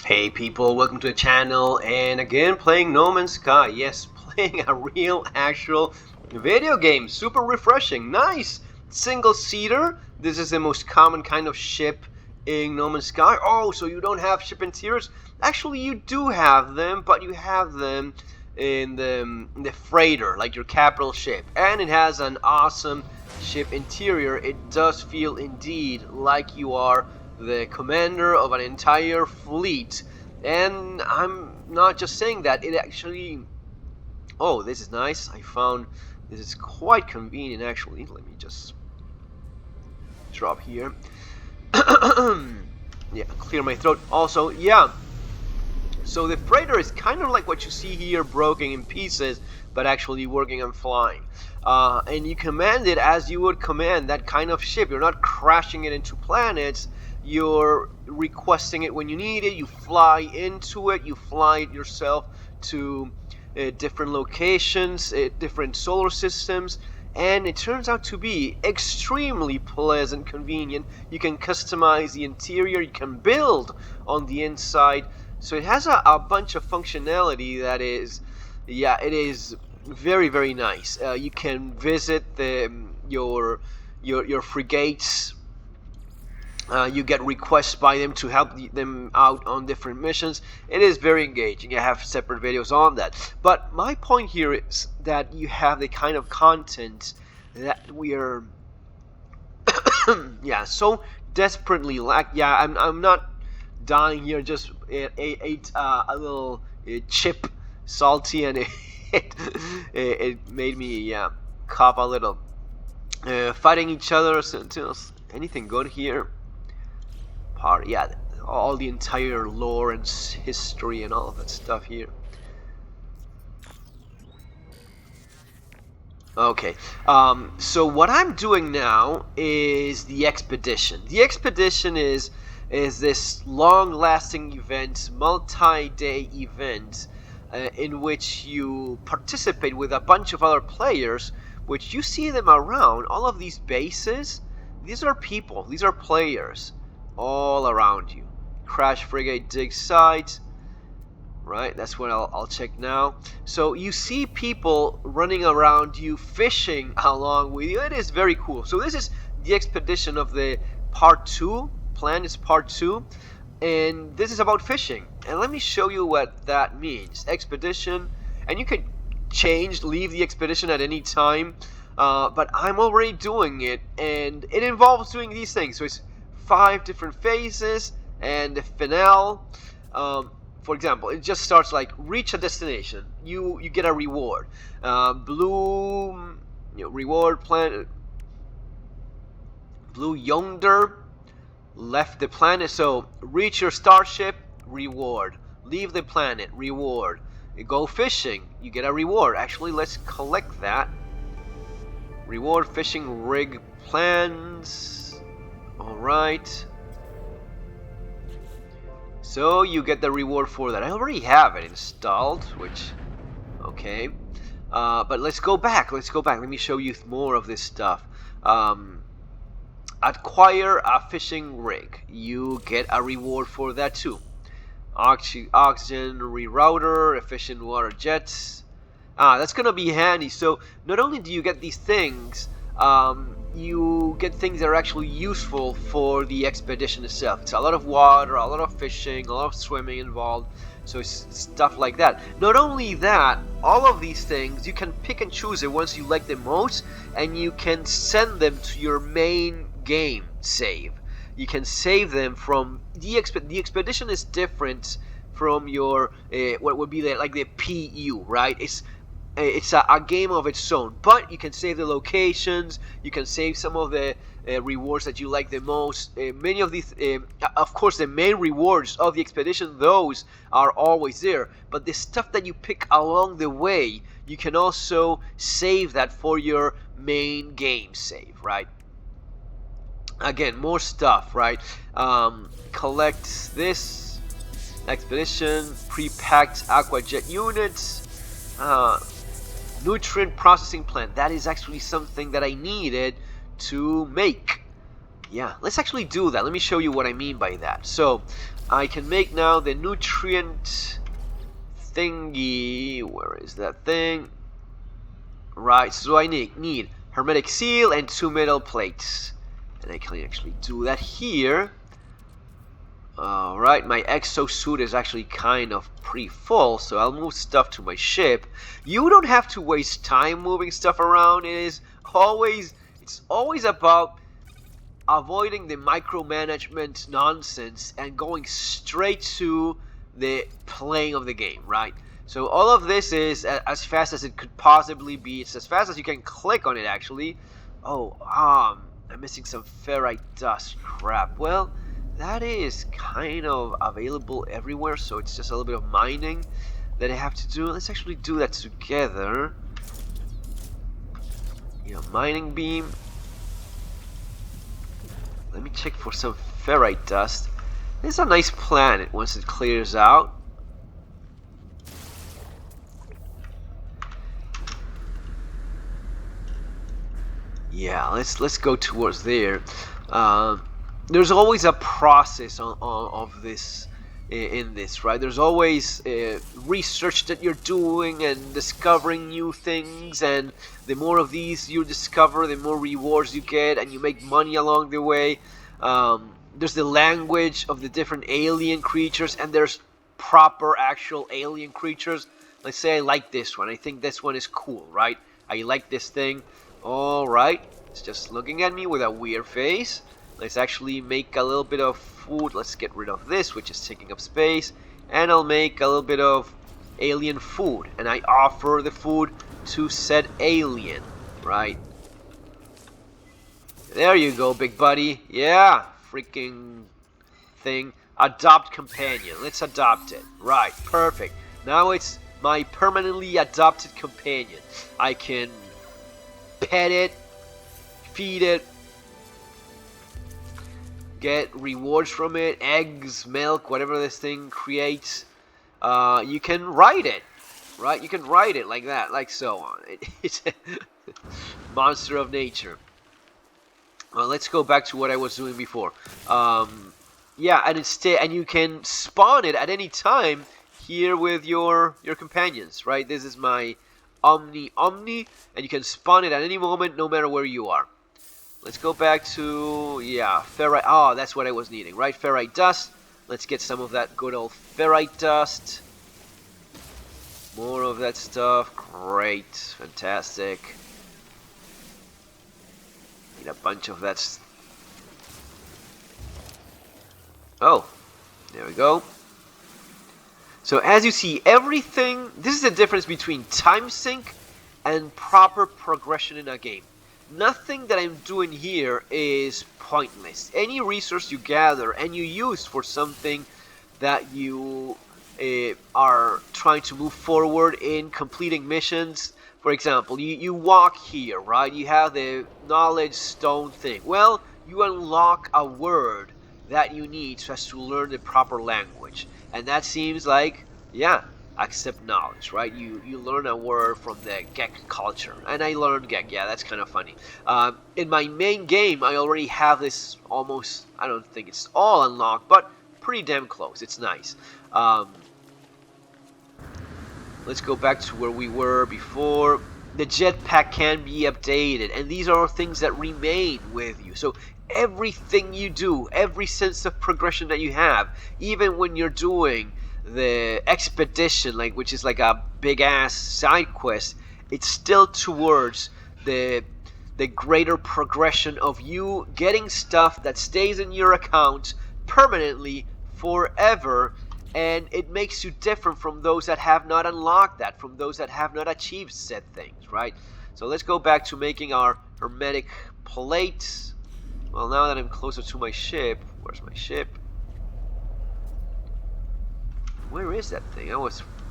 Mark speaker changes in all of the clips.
Speaker 1: Hey people, welcome to the channel, and again playing No Man's Sky. Yes, playing a real actual video game. Super refreshing, nice. Single-seater. This is the most common kind of ship in No Man's Sky. Oh, so you don't have ship interiors? Actually, you do have them, but you have them in the freighter, like your capital ship. And it has an awesome ship interior. It does feel indeed like you are the commander of an entire fleet. And I'm not just saying that, it actually... Oh, this is nice. I found this is quite convenient actually. Let me just drop here. Yeah, clear my throat. Also, yeah, so the freighter is kind of like what you see here, broken in pieces, but actually working and flying. And you command it as you would command that kind of ship. You're not crashing it into planets. You're requesting it when you need it. You fly into it. You fly it yourself to different locations, different solar systems. And it turns out to be extremely pleasant, convenient. You can customize the interior. You can build on the inside. So it has a bunch of functionality that is, yeah, it is very, very nice. You can visit your frigates. You get requests by them to help them out on different missions. It is very engaging. I have separate videos on that. But my point here is that you have the kind of content that we are, yeah, so desperately lack. Yeah, I'm not dying here. Just ate a little chip, salty, and it made me cough a little. Fighting each other. Anything good here? Yeah, all the entire lore and history and all of that stuff here. Okay, so what I'm doing now is the expedition. The expedition is this long-lasting event, multi-day event, in which you participate with a bunch of other players, which you see them around. All of these bases, these are people, these are players all around you. Crash frigate, dig sites. Right, that's what I'll check now. So you see people running around you, fishing along with you. It is very cool. So this is the expedition of the part 2. Plan is part 2. And this is about fishing. And let me show you what that means. Expedition. And you can leave the expedition at any time. But I'm already doing it. And it involves doing these things. So it's 5 different phases. And the finale. For example, it just starts like reach a destination. You get a reward. Blue reward planet. Blue yonder left the planet. So reach your starship, reward. Leave the planet, reward. You go fishing, you get a reward. Actually, let's collect that. Reward fishing rig plans. All right. So you get the reward for that. I already have it installed, which, okay. But let's go back. Let me show you more of this stuff. Acquire a fishing rig. You get a reward for that too. Oxygen rerouter, efficient water jets. That's gonna be handy. So not only do you get these things, you get things that are actually useful for the expedition itself. It's a lot of water, a lot of fishing, a lot of swimming involved. So it's stuff like that. Not only that, all of these things, you can pick and choose the ones you like the most, and you can send them to your main game save. You can save them from the expedition is different from your what would be the PU, right? It's a game of its own, but you can save the locations, you can save some of the rewards that you like the most. Many of these, of course, the main rewards of the expedition, those are always there, but the stuff that you pick along the way, you can also save that for your main game save, right? Again, more stuff, right? Collect this expedition, pre-packed aquajet units, nutrient processing plant. That is actually something that I needed to make. Yeah, let's actually do that. Let me show you what I mean by that. So I can make now the nutrient thingy. Where is that thing? Right, so I need hermetic seal and 2 metal plates. And I can actually do that here. Alright, my exosuit is actually kind of pretty full, so I'll move stuff to my ship. You don't have to waste time moving stuff around. It's always about avoiding the micromanagement nonsense and going straight to the playing of the game, right? So all of this is as fast as it could possibly be. It's as fast as you can click on it, actually. Oh, I'm missing some ferrite dust. Crap. Well, that is kind of available everywhere, so it's just a little bit of mining that I have to do. Let's actually do that together. Mining beam. Let me check for some ferrite dust. It's a nice planet once it clears out. Yeah, let's go towards there. There's always a process of this in this, right? There's always research that you're doing and discovering new things, and the more of these you discover, the more rewards you get, and you make money along the way. There's the language of the different alien creatures, and there's proper actual alien creatures. Let's say I like this one. I think this one is cool, right? I like this thing. Alright, it's just looking at me with a weird face. Let's actually make a little bit of food. Let's get rid of this, which is taking up space. And I'll make a little bit of alien food. And I offer the food to said alien, right? There you go, big buddy. Yeah, freaking thing. Adopt companion. Let's adopt it. Right, perfect. Now it's my permanently adopted companion. I can pet it, feed it, get rewards from it, eggs, milk, whatever this thing creates. You can ride it, right? You can ride it like that, like so on. It's a monster of nature. Well, let's go back to what I was doing before. Yeah, and you can spawn it at any time here with your companions, right? This is my Omni, and you can spawn it at any moment, no matter where you are. Let's go back to, yeah, ferrite. Oh, that's what I was needing, right? Ferrite dust. Let's get some of that good old ferrite dust. More of that stuff. Great. Fantastic. Need a bunch of that. Oh, there we go. So as you see, everything, this is the difference between time sink and proper progression in a game. Nothing that I'm doing here is pointless. Any resource you gather and you use for something that you are trying to move forward in completing missions. For example, you walk here, right? You have the knowledge stone thing. Well, you unlock a word that you need so as to learn the proper language. And that seems like, yeah, accept knowledge, right? You learn a word from the Gek culture. And I learned Gek, yeah, that's kind of funny. In my main game, I already have this almost, I don't think it's all unlocked, but pretty damn close. It's nice. Let's go back to where we were before. The jetpack can be updated, and these are things that remain with you. So everything you do, every sense of progression that you have, even when you're doing the expedition, which is like a big ass side quest, it's still towards the greater progression of you getting stuff that stays in your account permanently forever, and it makes you different from those that have not unlocked that, from those that have not achieved said things, right? So let's go back to making our hermetic plates. Well, now that I'm closer to my ship, where's my ship? Where is that thing?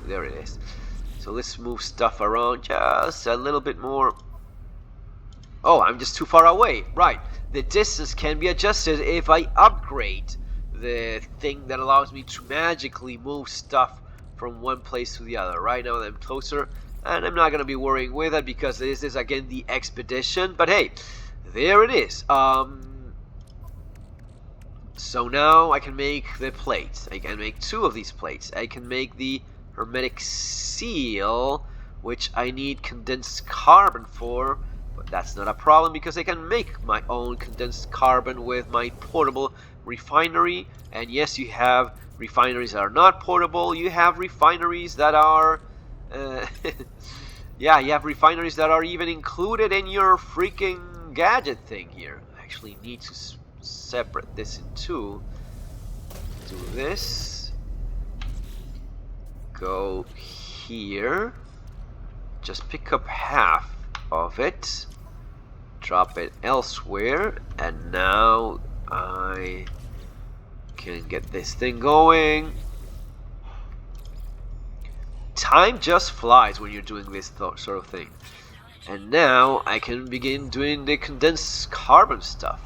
Speaker 1: There it is. So let's move stuff around just a little bit more. Oh, I'm just too far away. Right. The distance can be adjusted if I upgrade the thing that allows me to magically move stuff from one place to the other. Right now I'm closer, and I'm not going to be worrying with it because this is, again, the expedition. But hey, there it is. So now I can make the plates. I can make 2 of these plates. I can make the hermetic seal, which I need condensed carbon for, but that's not a problem because I can make my own condensed carbon with my portable refinery. And yes, you have refineries that are not portable. You have refineries that are yeah, you have refineries that are even included in your freaking gadget thing here. I actually need to separate this in 2. Do this. Go here. Just pick up half of it. Drop it elsewhere. And now I can get this thing going. Time just flies when you're doing this sort of thing. And now I can begin doing the condensed carbon stuff.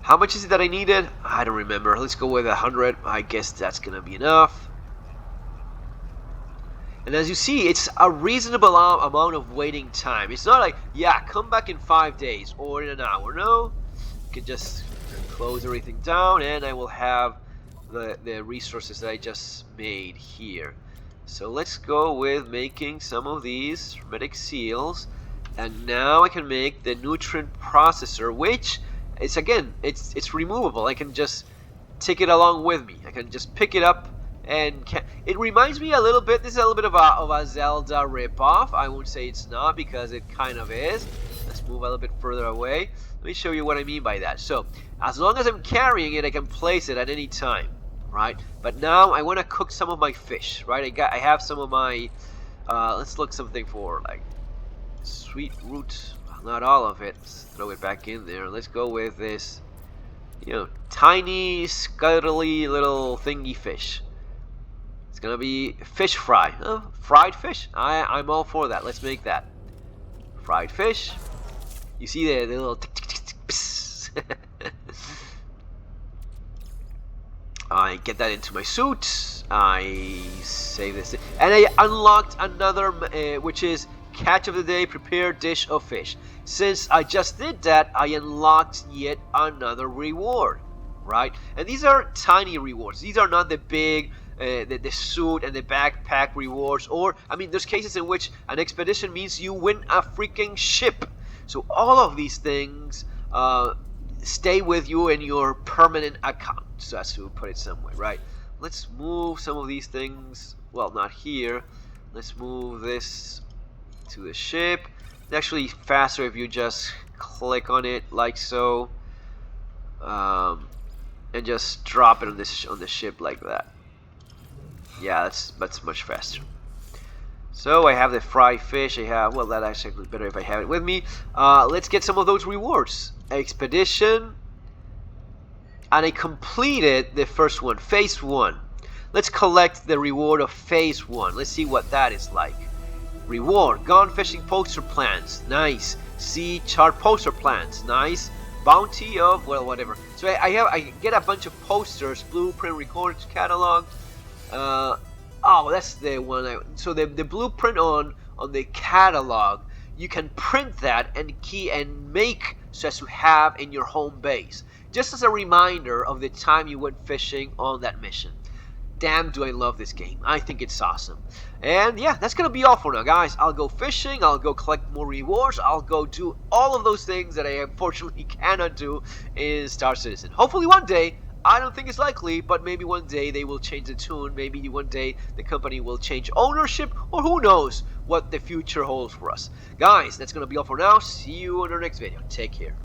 Speaker 1: How much is it that I needed? I don't remember. Let's go with 100. I guess that's gonna be enough. And as you see, it's a reasonable amount of waiting time. It's not like, yeah, come back in 5 days or in an hour. No, you can just close everything down and I will have the resources that I just made here. So let's go with making some of these hermetic seals. And now I can make the nutrient processor, which it's again, it's removable. I can just take it along with me. I can just pick it up, and it reminds me a little bit. This is a little bit of a Zelda ripoff. I won't say it's not because it kind of is. Let's move a little bit further away. Let me show you what I mean by that. So as long as I'm carrying it, I can place it at any time, right? But now I want to cook some of my fish, right? I have some of my. Let's look something for like sweet root. Not all of it. Let's throw it back in there. Let's go with this, you know, tiny, scuttly little thingy fish. It's gonna be fish fry. Fried fish. I'm all for that. Let's make that. Fried fish. You see the little tick, tick, tick, tick, psst. I get that into my suit. I save this. And I unlocked another, which is catch of the day, prepared dish of fish. Since I just did that, I unlocked yet another reward, right? And these are tiny rewards. These are not the big, the suit and the backpack rewards. Or, I mean, there's cases in which an expedition means you win a freaking ship. So all of these things stay with you in your permanent account. So that's to put it some way, right? Let's move some of these things. Well, not here. Let's move this to the ship. It's actually faster if you just click on it like so, and just drop it on the ship like that. Yeah, that's much faster. So I have the fried fish. I have, well, that's actually better if I have it with me. Let's get some of those rewards. Expedition, and I completed the first one, phase 1. Let's collect the reward of phase 1. Let's see what that is like. Reward, gone fishing poster plans, nice. Sea chart poster plans, nice. Bounty of, well, whatever. So I get a bunch of posters, blueprint, records, catalog. Oh, that's the one. So the blueprint on the catalog, you can print that and key and make so as to have in your home base, just as a reminder of the time you went fishing on that mission. Damn, do I love this game. I think it's awesome. And yeah, that's going to be all for now, guys. I'll go fishing. I'll go collect more rewards. I'll go do all of those things that I unfortunately cannot do in Star Citizen. Hopefully one day, I don't think it's likely, but maybe one day they will change the tune. Maybe one day the company will change ownership, or who knows what the future holds for us. Guys, that's going to be all for now. See you in our next video. Take care.